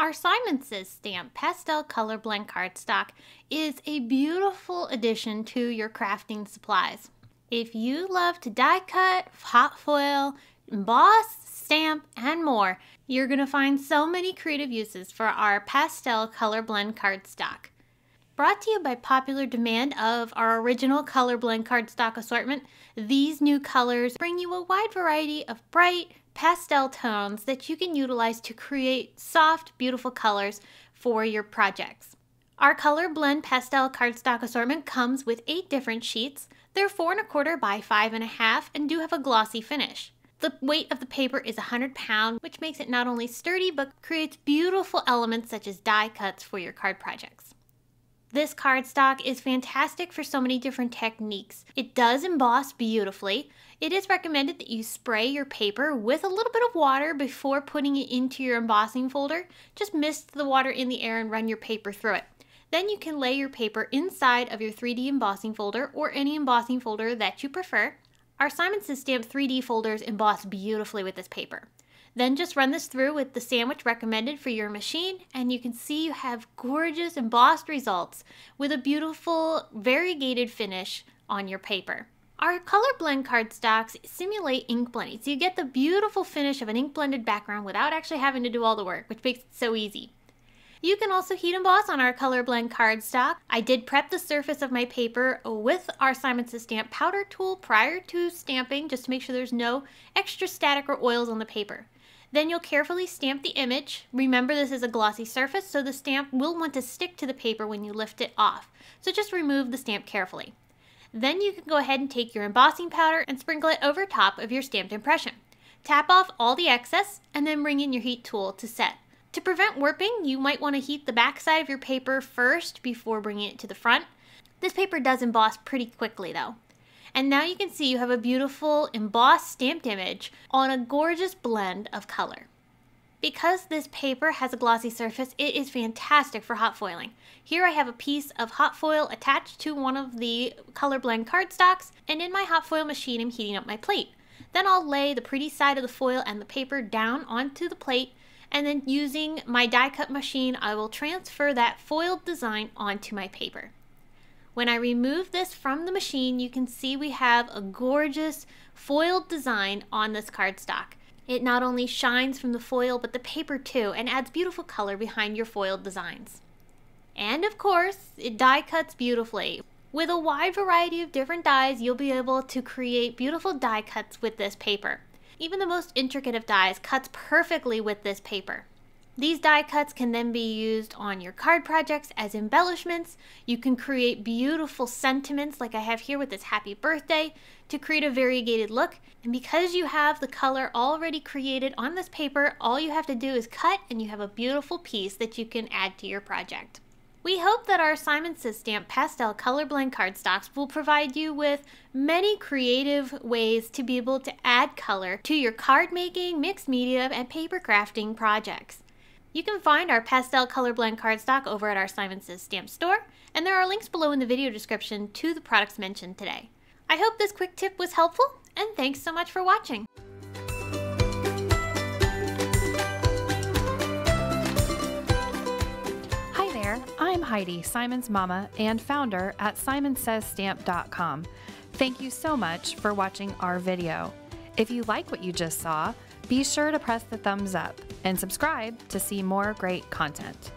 Our Simon Says stamp pastel color blend cardstock is a beautiful addition to your crafting supplies. If you love to die cut, hot foil, emboss, stamp, and more, you're going to find so many creative uses for our pastel color blend cardstock. Brought to you by popular demand of our original color blend cardstock assortment, these new colors bring you a wide variety of bright pastel tones that you can utilize to create soft, beautiful colors for your projects. Our color blend pastel cardstock assortment comes with 8 different sheets. They're 4 1/4 by 5 1/2 and do have a glossy finish. The weight of the paper is 100 pounds, which makes it not only sturdy but creates beautiful elements such as die cuts for your card projects. This cardstock is fantastic for so many different techniques. It does emboss beautifully. It is recommended that you spray your paper with a little bit of water before putting it into your embossing folder. Just mist the water in the air and run your paper through it. Then you can lay your paper inside of your 3D embossing folder or any embossing folder that you prefer. Our Simon Says Stamp 3D folders emboss beautifully with this paper. Then just run this through with the sandwich recommended for your machine, and you can see you have gorgeous embossed results with a beautiful variegated finish on your paper. Our color blend cardstocks simulate ink blending, so you get the beautiful finish of an ink blended background without actually having to do all the work, which makes it so easy. You can also heat emboss on our color blend cardstock. I did prep the surface of my paper with our Simon Says Stamp powder tool prior to stamping, just to make sure there's no extra static or oils on the paper. Then you'll carefully stamp the image. Remember, this is a glossy surface, so the stamp will want to stick to the paper when you lift it off. So just remove the stamp carefully. Then you can go ahead and take your embossing powder and sprinkle it over top of your stamped impression. Tap off all the excess and then bring in your heat tool to set. To prevent warping, you might want to heat the back side of your paper first before bringing it to the front. This paper does emboss pretty quickly though. And now you can see you have a beautiful embossed stamped image on a gorgeous blend of color. Because this paper has a glossy surface, it is fantastic for hot foiling. Here I have a piece of hot foil attached to one of the color blend cardstocks, and in my hot foil machine I'm heating up my plate. Then I'll lay the pretty side of the foil and the paper down onto the plate, and then using my die cut machine I will transfer that foiled design onto my paper. When I remove this from the machine, you can see we have a gorgeous foiled design on this cardstock. It not only shines from the foil, but the paper too, and adds beautiful color behind your foiled designs. And of course, it die cuts beautifully. With a wide variety of different dies, you'll be able to create beautiful die cuts with this paper. Even the most intricate of dies cuts perfectly with this paper. These die cuts can then be used on your card projects as embellishments. You can create beautiful sentiments like I have here with this happy birthday to create a variegated look. And because you have the color already created on this paper, all you have to do is cut and you have a beautiful piece that you can add to your project. We hope that our Simon Says Stamp pastel color blend cardstocks will provide you with many creative ways to be able to add color to your card making, mixed media, and paper crafting projects. You can find our pastel color blend cardstock over at our Simon Says Stamp store, and there are links below in the video description to the products mentioned today. I hope this quick tip was helpful, and thanks so much for watching. Hi there, I'm Heidi, Simon's mama and founder at simonsaysstamp.com. Thank you so much for watching our video. If you like what you just saw, be sure to press the thumbs up and subscribe to see more great content.